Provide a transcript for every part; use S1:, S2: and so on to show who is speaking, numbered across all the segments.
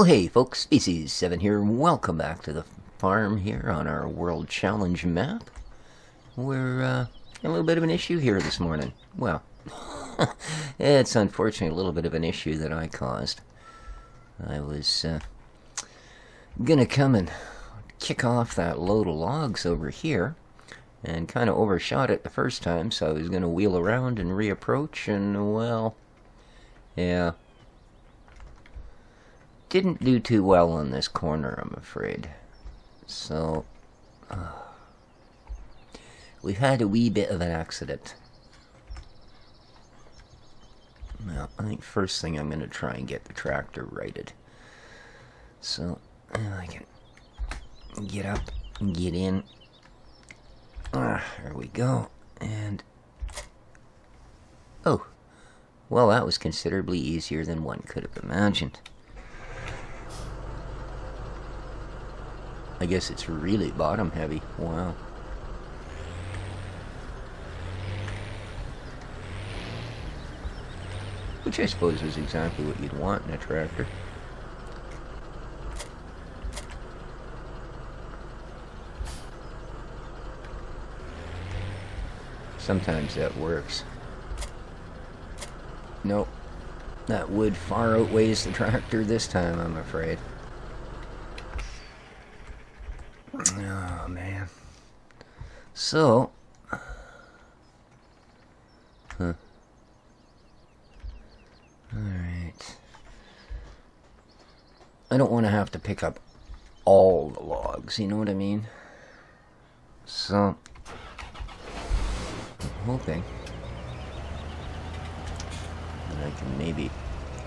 S1: Well, hey folks, Species 7 here. Welcome back to the farm here on our World Challenge map. We're a little bit of an issue here this morning. Well, it's unfortunately a little bit of an issue that I caused. I was gonna come and kick off that load of logs over here and kind of overshot it the first time, so I was gonna wheel around and reapproach, and well, yeah, didn't do too well on this corner, I'm afraid. So we've had a wee bit of an accident. Well, I think first thing I'm going to try and get the tractor righted. So I can get up and get in. There we go. And oh, well, that was considerably easier than one could have imagined. I guess it's really bottom heavy. Wow. Which I suppose is exactly what you'd want in a tractor. Sometimes that works. Nope. That wood far outweighs the tractor this time, I'm afraid. Oh, man. So, alright. I don't want to have to pick up all the logs, you know what I mean? So, I'm hoping that I can maybe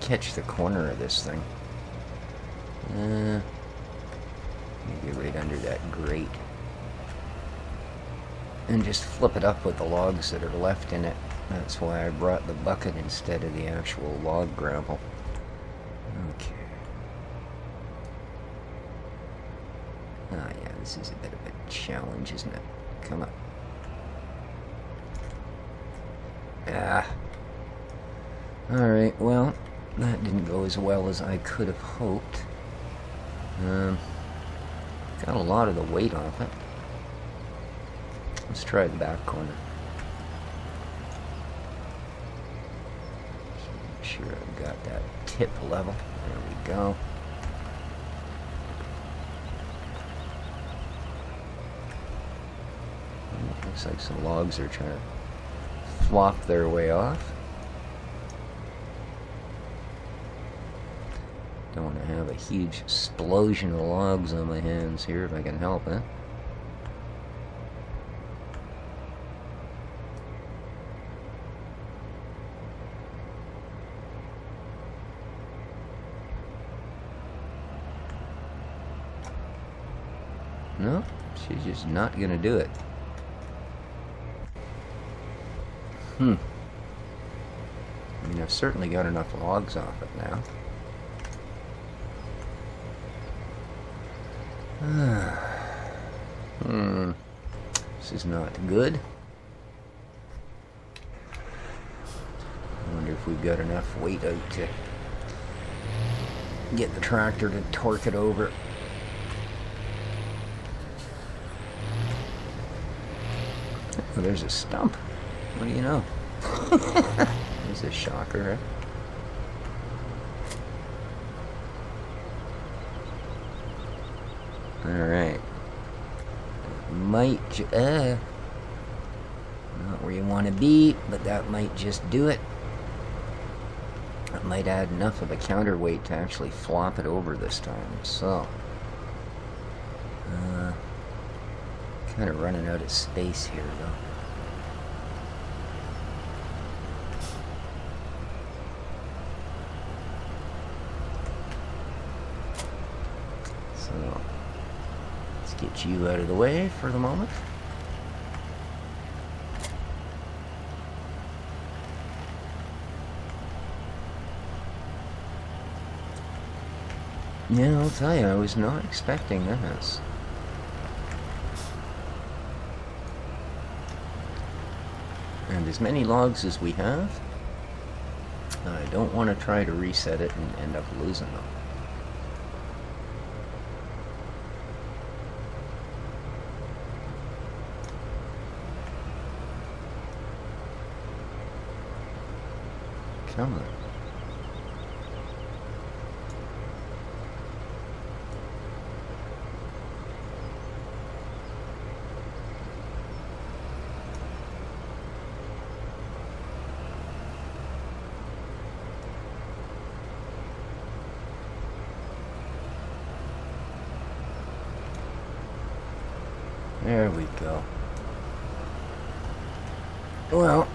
S1: catch the corner of this thing. Maybe right under that grate. And just flip it up with the logs that are left in it. That's why I brought the bucket instead of the actual log gravel. Okay. Ah, yeah, this is a bit of a challenge, isn't it? Come on. Ah. Alright, well, that didn't go as well as I could have hoped. Got a lot of the weight off it. Let's try the back corner. Just make sure I've got that tip level. There we go. Looks like some logs are trying to flop their way off. Don't want to have a huge explosion of logs on my hands here if I can help it. No, she's just not gonna do it. I mean, I've certainly got enough logs off it now. This is not good. I wonder if we've got enough weight out to get the tractor to torque it over. Oh, there's a stump. What do you know? There's a shocker. Alright. Might, not where you want to be, but that might just do it. That might add enough of a counterweight to actually flop it over this time. So, kind of running out of space here, though. So, let's get you out of the way for the moment. Yeah, I'll tell you, I was not expecting this. And as many logs as we have, I don't want to try to reset it and end up losing them. Come on. There we go. Well,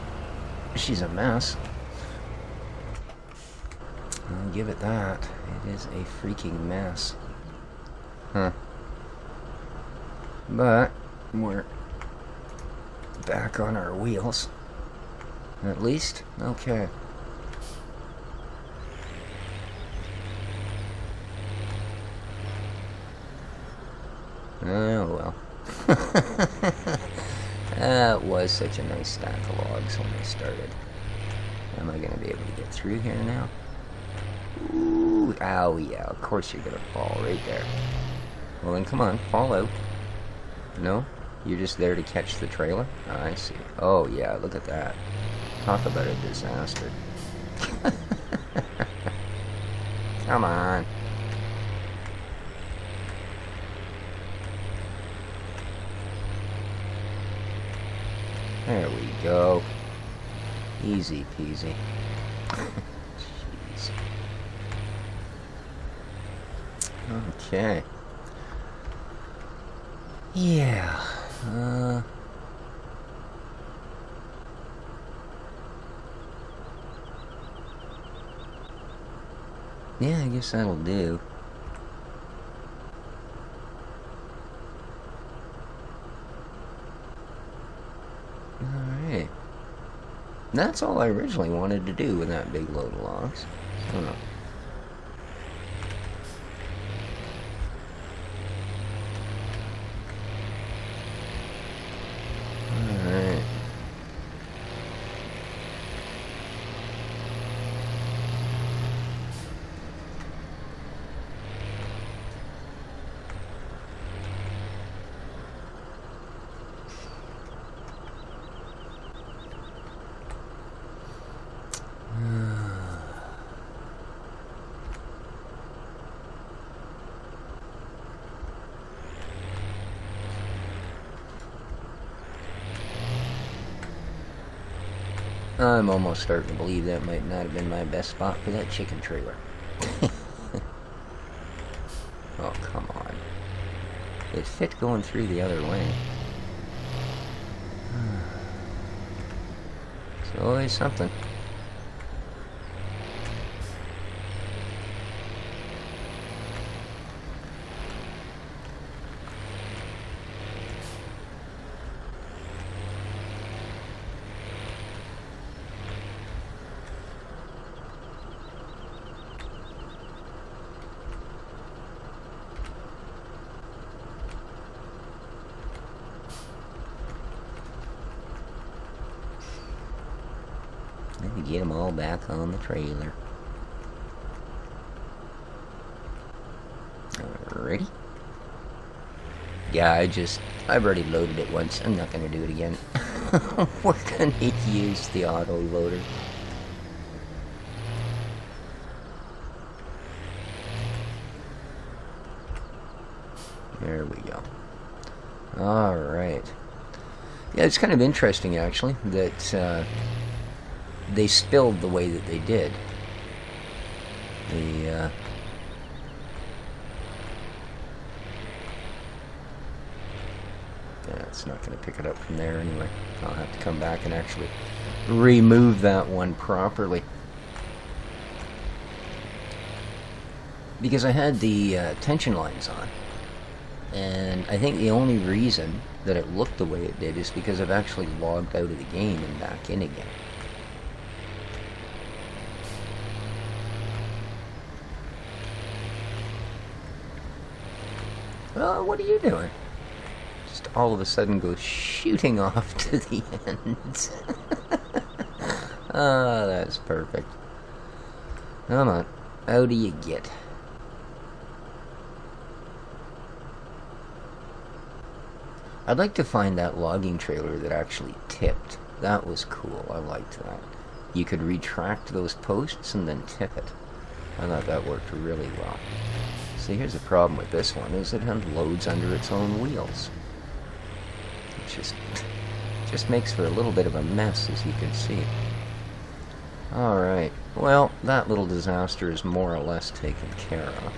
S1: she's a mess. I'll give it that. It is a freaking mess. Huh. But we're back on our wheels. At least? Okay. Oh well. That was such a nice stack of logs when I started. Am I going to be able to get through here now? Ooh, ow, yeah, of course you're going to fall right there. Well then, come on, fall out. No? You're just there to catch the trailer? Oh, I see. Oh, yeah, look at that. Talk about a disaster. Come on. There we go. Easy peasy. Jeez. Okay. Yeah. Yeah, I guess that'll do. Alright. That's all I originally wanted to do with that big load of logs. I don't know. Alright. I'm almost starting to believe that might not have been my best spot for that chicken trailer. Oh, come on. It fit going through the other way. It's always something. Maybe get them all back on the trailer. Alrighty. Yeah, I've already loaded it once. I'm not going to do it again. We're going to use the auto loader. There we go. Alright. Yeah, it's kind of interesting, actually, that they spilled the way that they did. Yeah, it's not going to pick it up from there anyway. I'll have to come back and actually remove that one properly. Because I had the tension lines on. And I think the only reason that it looked the way it did is because I've actually logged out of the game and back in again. Oh, what are you doing? Just all of a sudden go shooting off to the end. Oh, that's perfect. Come on. How do you get? I'd like to find that logging trailer that actually tipped. That was cool. I liked that. you could retract those posts and then tip it. I thought that worked really well. See, here's the problem with this one, is it unloads under its own wheels. It just makes for a little bit of a mess, as you can see. Alright, well, that little disaster is more or less taken care of.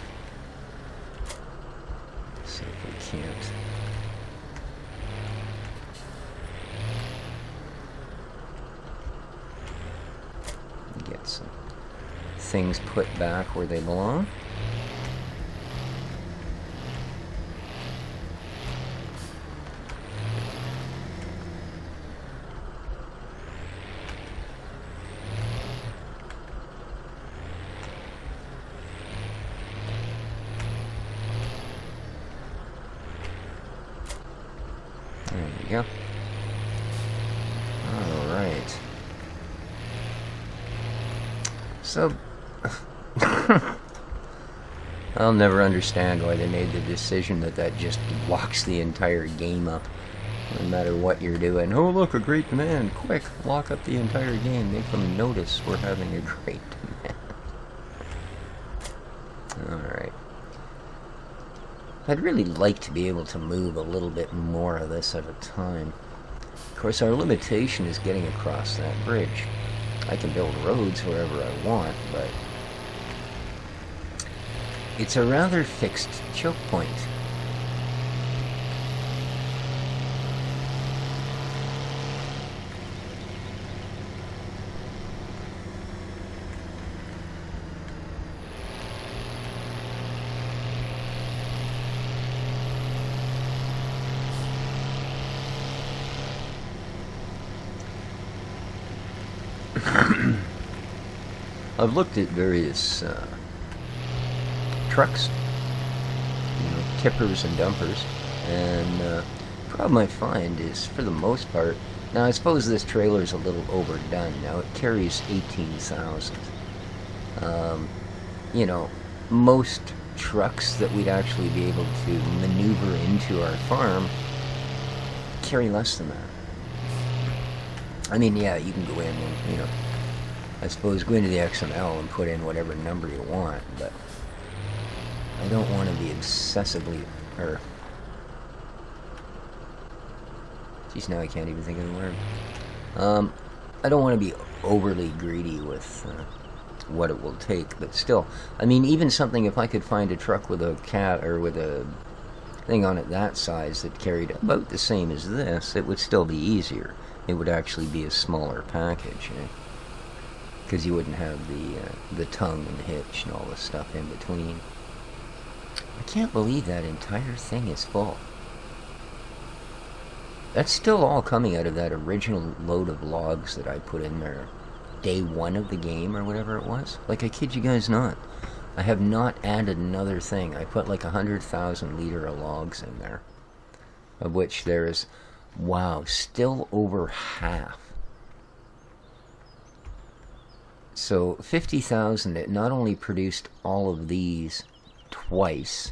S1: Let's see if we can't. Get some things put back where they belong. There we go. Alright. So, I'll never understand why they made the decision that just locks the entire game up. No matter what you're doing. Oh, look, a great demand. Quick, lock up the entire game. Make them notice we're having a great demand. Alright. I'd really like to be able to move a little bit more of this at a time. Of course, our limitation is getting across that bridge. I can build roads wherever I want, but it's a rather fixed choke point. I've looked at various trucks, tippers and dumpers, and the problem I find is, for the most part, now I suppose this trailer's a little overdone. Now it carries 18,000. Most trucks that we'd actually be able to maneuver into our farm carry less than that. I mean, yeah, you can go in and, I suppose go into the XML and put in whatever number you want, but I don't want to be excessively, geez, now I can't even think of the word. I don't want to be overly greedy with what it will take, but still, I mean, even something, if I could find a truck with a cat or with a thing on it that size that carried about the same as this, it would still be easier. It would actually be a smaller package, because you wouldn't have the tongue and the hitch and all the stuff in between. I can't believe that entire thing is full. That's still all coming out of that original load of logs that I put in there day one of the game or whatever it was. Like, I kid you guys not. I have not added another thing. I put like 100,000 liter of logs in there, of which there is, wow, still over half. So 50,000, it not only produced all of these twice,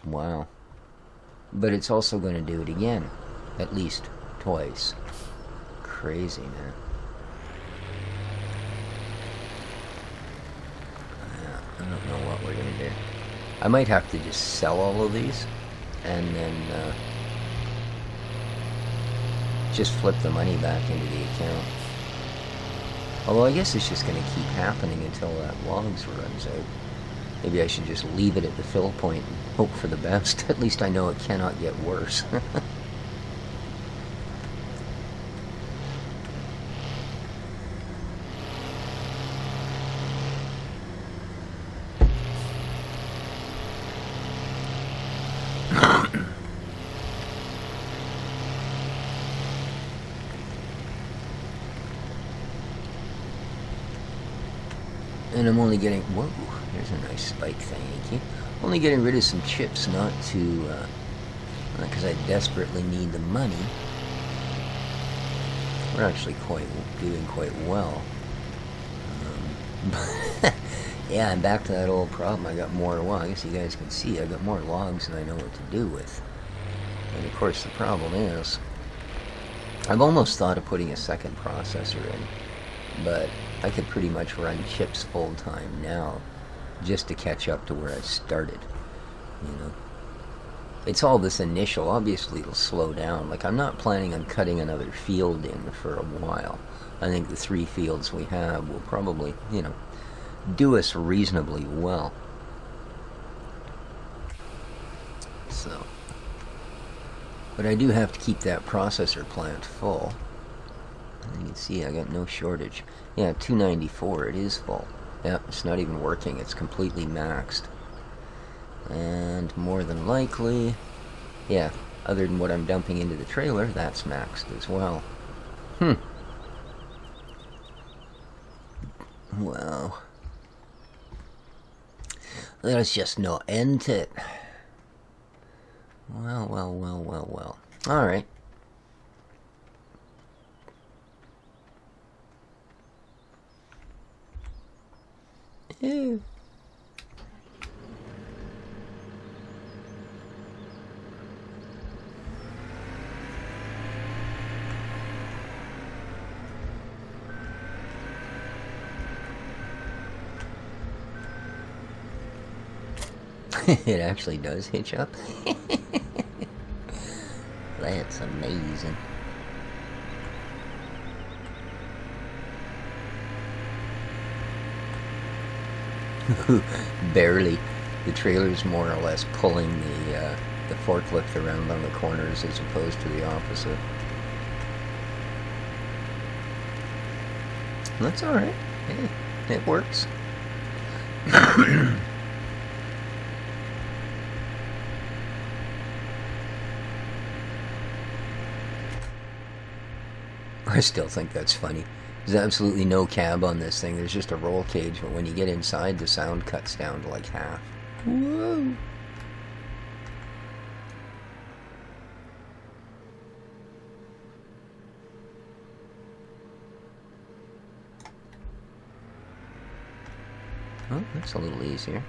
S1: wow, but it's also going to do it again, at least twice. Crazy, man. I don't know what we're going to do. I might have to just sell all of these and then just flip the money back into the account. Although I guess it's just going to keep happening until that logs runs out. Maybe I should just leave it at the fill point and hope for the best. At least I know it cannot get worse. And I'm only getting, whoa, there's a nice spike, thank you. Only getting rid of some chips, not to, because I desperately need the money. We're actually doing quite well. Yeah, I'm back to that old problem. I got more, well, I guess you guys can see, I got more logs than I know what to do with. And of course the problem is, I've almost thought of putting a second processor in, but I could pretty much run chips full time now just to catch up to where I started, you know. It's all this initial. Obviously it'll slow down. Like, I'm not planning on cutting another field in for a while. I think the 3 fields we have will probably, you know, do us reasonably well. So, but I do have to keep that processor plant full. You can see I got no shortage. Yeah, 294, it is full. Yeah, it's not even working, it's completely maxed. And more than likely, yeah, other than what I'm dumping into the trailer, that's maxed as well. Well, there's just no end to it. Well. Alright. Ew. It actually does hitch up. That's amazing. Barely. The trailer's more or less pulling the forklift around on the corners as opposed to the opposite. That's alright. Hey, it works. I still think that's funny. There's absolutely no cab on this thing. There's just a roll cage, but when you get inside, the sound cuts down to like half. Whoa! Oh, that's a little easier.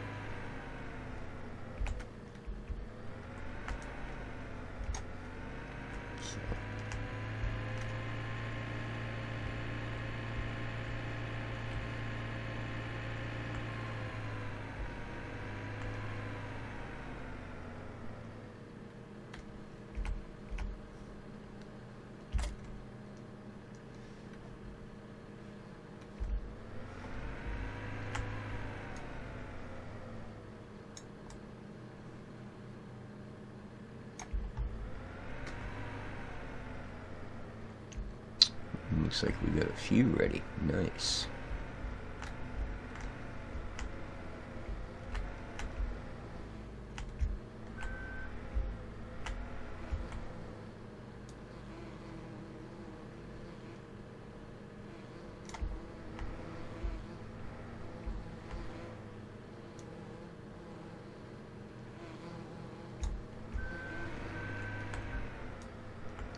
S1: Looks like we got a few ready. Nice.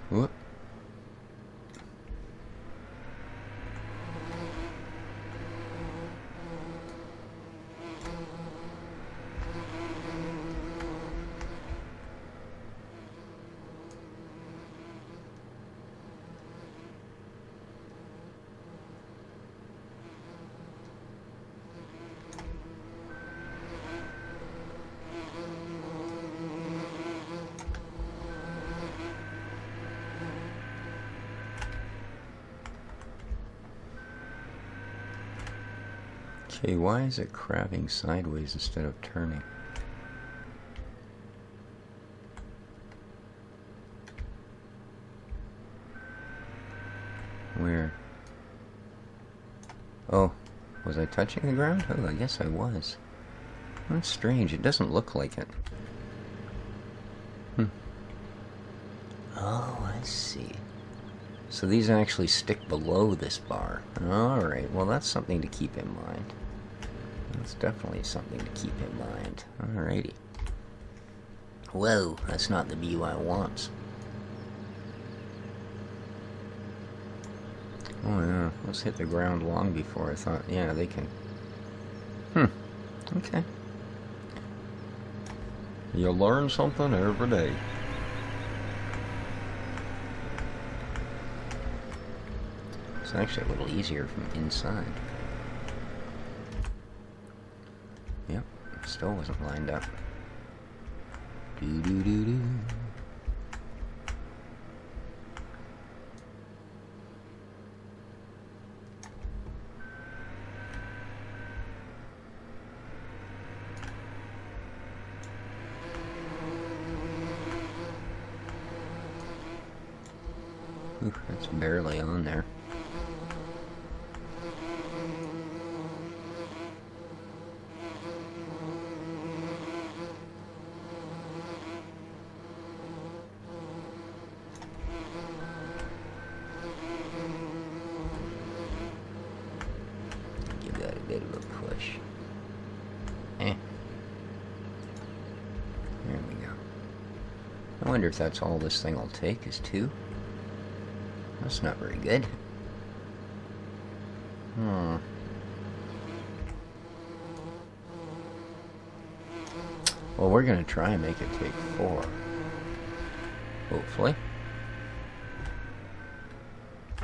S1: Whoop. Okay, why is it crabbing sideways instead of turning? Where? Oh, was I touching the ground? Oh, I guess I was. That's strange, it doesn't look like it. Oh, I see. So these actually stick below this bar. Alright, well that's something to keep in mind. That's definitely something to keep in mind. Alrighty. Whoa, that's not the view I want. Oh yeah, let's hit the ground long before I thought, yeah, they can. Okay. You learn something every day. actually a little easier from inside. Yep, still wasn't lined up. Do-do-do-do. Ooh, that's barely on there. Give that a bit of a push. There we go. I wonder if that's all this thing will take, is 2? That's not very good. Well, we're gonna try and make it take 4. Hopefully.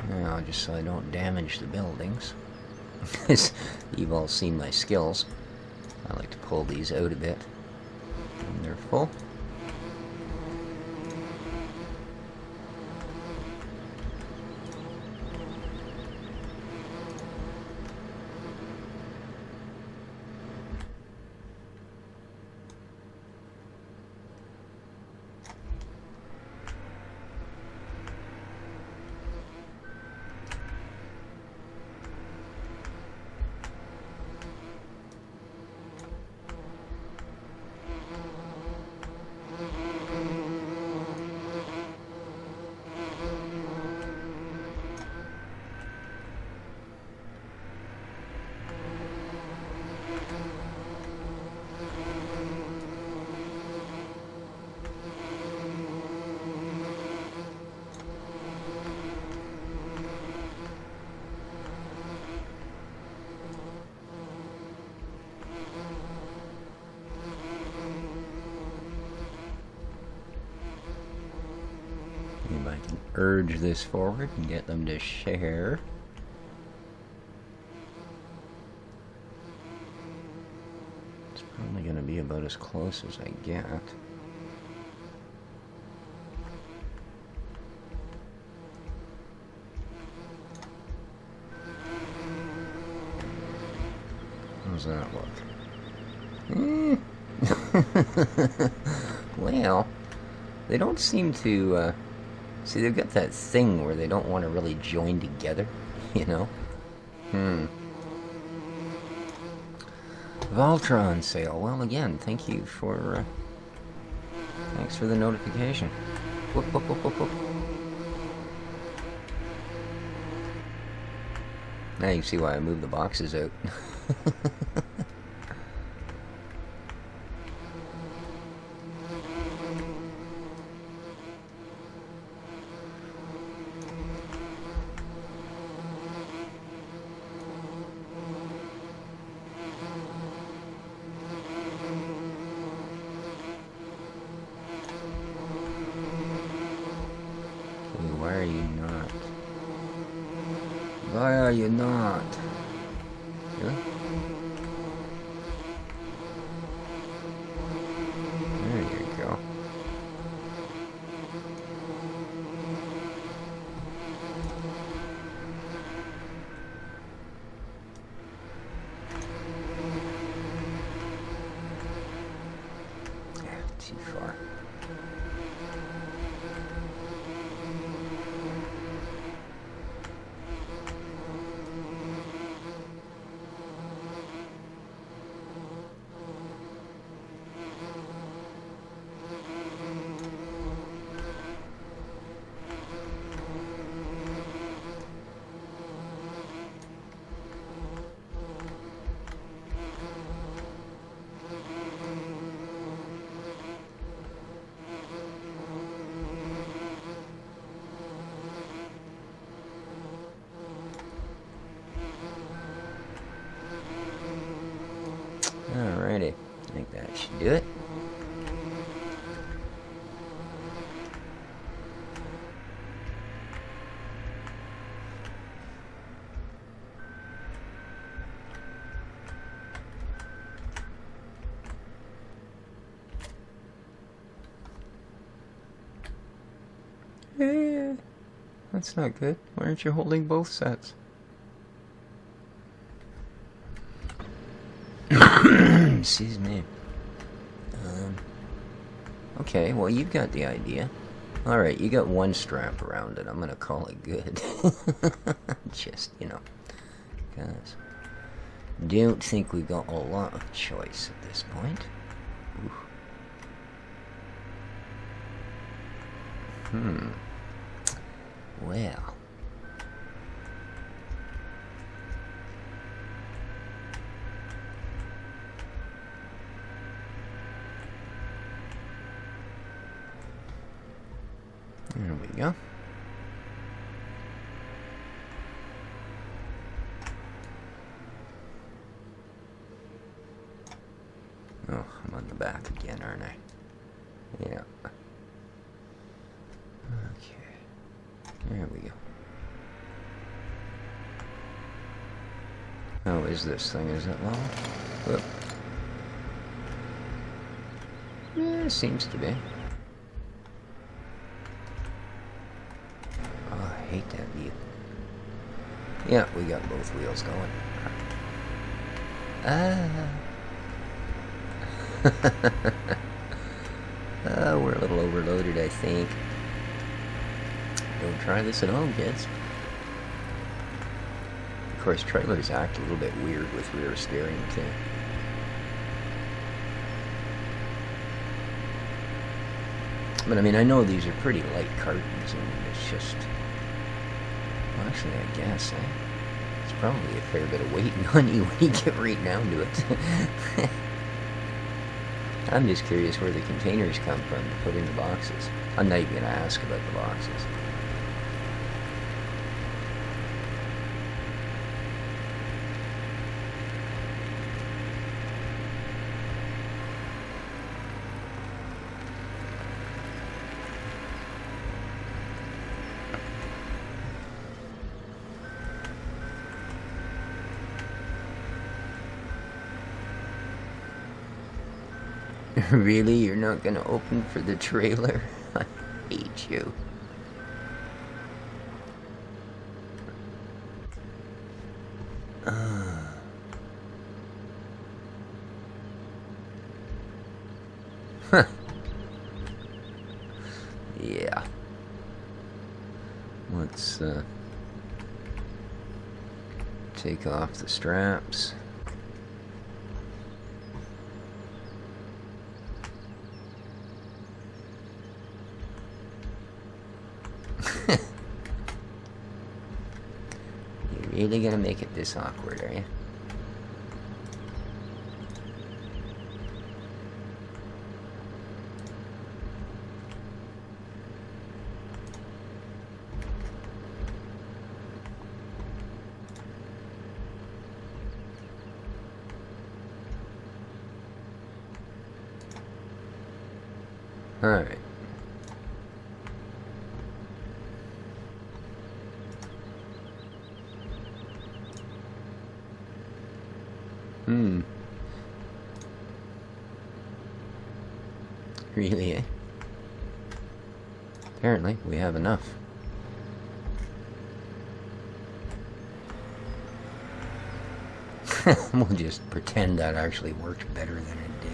S1: Now, just so I don't damage the buildings. You've all seen my skills. I like to pull these out a bit when they're full. If I can urge this forward and get them to share. It's probably going to be about as close as I get. How's that look? Well, they don't seem to, see, they've got that thing where they don't want to really join together, you know? Voltron sale. Well, again, thank you for, thanks for the notification. Whoop, whoop, whoop, whoop, whoop. Now you can see why I moved the boxes out. Why are you not? Why are you not? Really? There you go. Yeah, too far. Alrighty, I think that should do it. Hey, that's not good. Why aren't you holding both sets? Excuse me. Okay, well, you've got the idea. Alright, you got one strap around it. I'm gonna call it good. Just, you know. Because don't think we got a lot of choice at this point. Ooh. Well. There we go. Oh, I'm on the back again, aren't I? Yeah. Okay. There we go. How is this thing? Is it low? Whoop. Yeah, seems to be. Oh, I hate that view. Yeah, we got both wheels going. We're a little overloaded, I think. Don't try this at home, kids. Of course, trailers act a little bit weird with rear steering, too. But, I mean, I know these are pretty light cartons, and it's just... Well, actually, I guess, it's probably a fair bit of weight on you when you get right down to it. I'm just curious where the containers come from to put in the boxes. I'm not even going to ask about the boxes. Really? You're not gonna open for the trailer? I hate you. Yeah. Let's take off the straps. You're really gonna make it this awkward, are you? Alright. Really, eh? Apparently, we have enough. We'll just pretend that actually worked better than it did.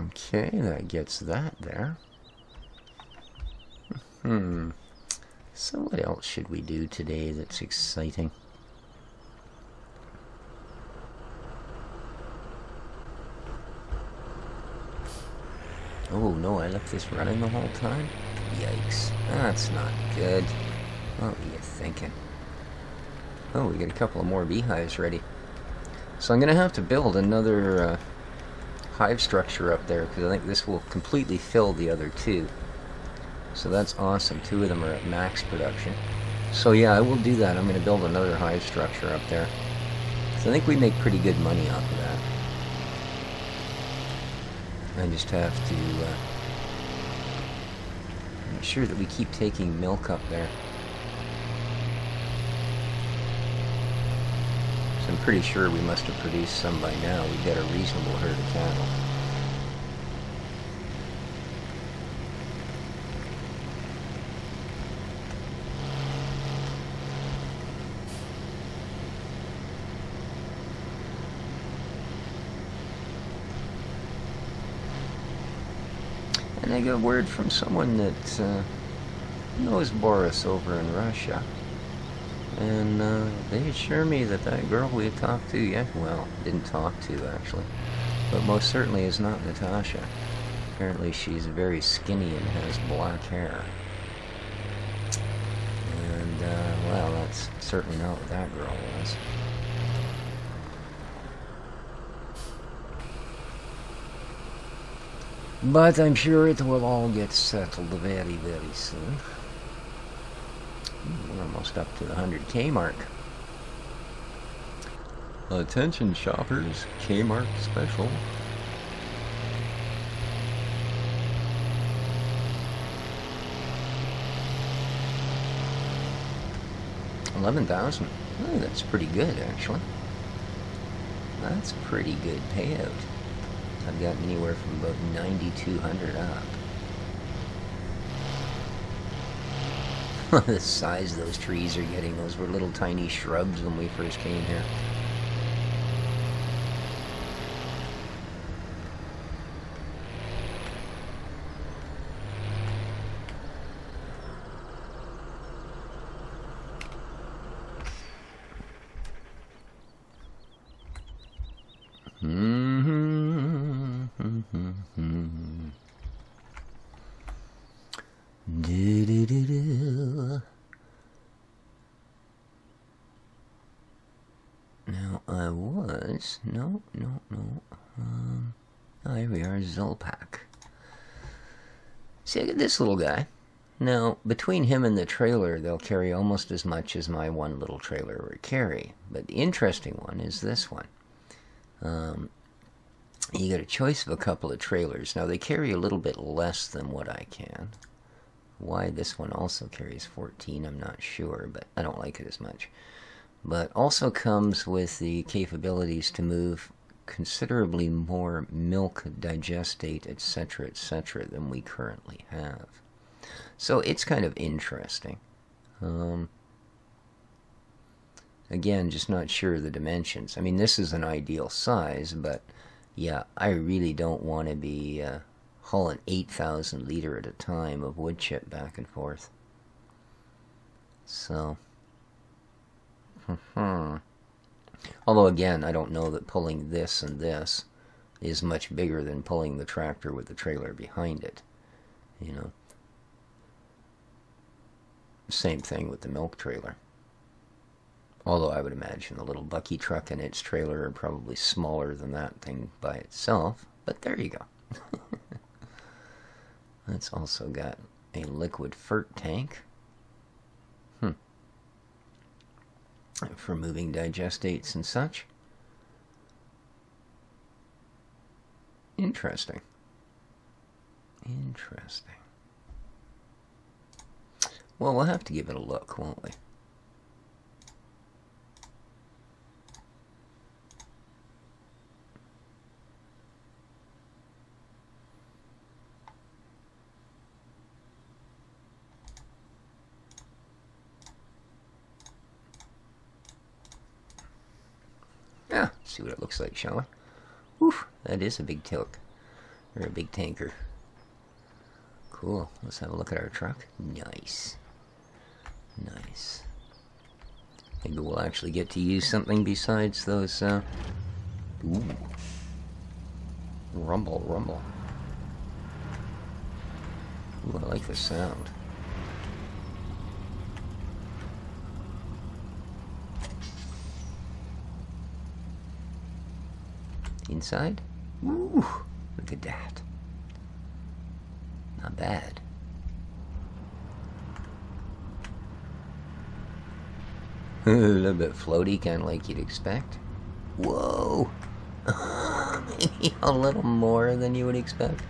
S1: Okay, that gets that there. So what else should we do today that's exciting? Oh no, I left this running the whole time? Yikes. That's not good. What were you thinking? Oh, we got a couple of more beehives ready. So I'm going to have to build another hive structure up there, because I think this will completely fill the other two. So that's awesome. 2 of them are at max production. So yeah, I will do that. I'm going to build another hive structure up there. So I think we make pretty good money off of that. I just have to make sure that we keep taking milk up there. So I'm pretty sure we must have produced some by now. We've got a reasonable herd of cattle. And I got word from someone that knows Boris over in Russia. And they assure me that that girl we had talked to, well, didn't talk to actually, but most certainly is not Natasha. Apparently she's very skinny and has black hair. And, well, that's certainly not what that girl was. But I'm sure it will all get settled very, very soon. We're almost up to the 100K mark. Attention shoppers, K-Mark special. $11,000. Oh, that's pretty good, actually. That's pretty good payout. I've gotten anywhere from about 9,200 up. The size those trees are getting. Those were little tiny shrubs when we first came here. Now I was no. Here we are, Zolpak. See, I got this little guy. Now, between him and the trailer, they'll carry almost as much as my one little trailer would carry. But the interesting one is this one. You got a choice of a couple of trailers. Now, they carry a little bit less than what I can. Why this one also carries 14, I'm not sure, but I don't like it as much. But also comes with the capabilities to move considerably more milk, digestate, etc., than we currently have. So it's kind of interesting. Again, just not sure of the dimensions. I mean, this is an ideal size, but yeah, I really don't want to be hauling 8,000 liter at a time of wood chip back and forth. So, although again, I don't know that pulling this and this is much bigger than pulling the tractor with the trailer behind it. You know, same thing with the milk trailer. Although I would imagine the little bucky truck and its trailer are probably smaller than that thing by itself. But there you go. That's also got a liquid fert tank. For moving digestates and such. Interesting. Interesting. Well, we'll have to give it a look, won't we? Yeah, see what it looks like, shall we? Whew, that is a big tilt, or a big tanker. Cool. Let's have a look at our truck. Nice. Nice. Maybe we'll actually get to use something besides those, ooh. Rumble, rumble. Ooh, I like the sound. Inside? Ooh, look at that. Not bad. A little bit floaty, kind of like you'd expect. Whoa! Maybe a little more than you would expect.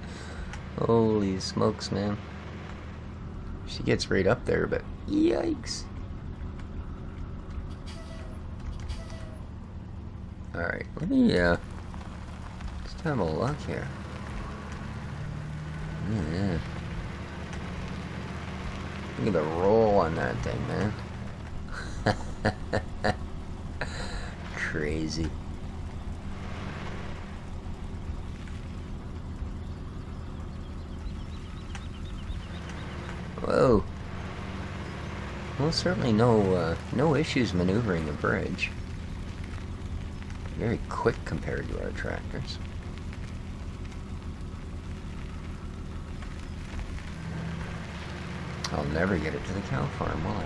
S1: Holy smokes, man. She gets right up there, but yikes. Alright, let me, just have a look here. Yeah. Look at the roll on that thing, man. Crazy. Whoa. Well, certainly no issues maneuvering a bridge. Very quick compared to our tractors. I'll never get it to the cow farm, will I?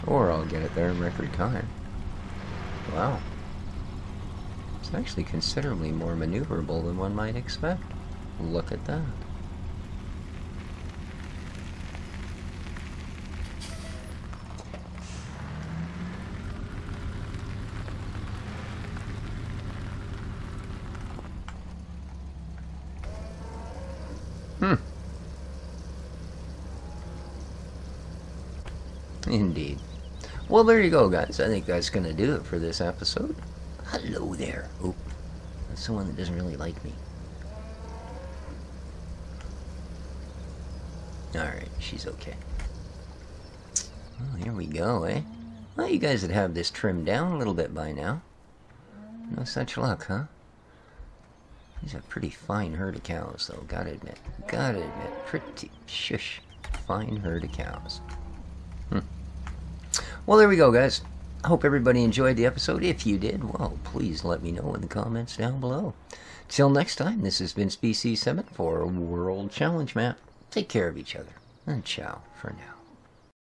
S1: Or I'll get it there in record time. Wow. It's actually considerably more maneuverable than one might expect. Look at that. Indeed. Well, there you go, guys. I think that's going to do it for this episode. Hello there. Oh, that's someone that doesn't really like me. Alright, she's okay. Well, here we go, eh? Well, you guys would have this trimmed down a little bit by now. No such luck, huh? These are pretty fine herd of cows, though. Gotta admit. Gotta admit. Pretty shush. Fine herd of cows. Well, there we go, guys. I hope everybody enjoyed the episode. If you did, well, please let me know in the comments down below. Till next time, this has been Species 7 for World Challenge Map. Take care of each other, and ciao for now.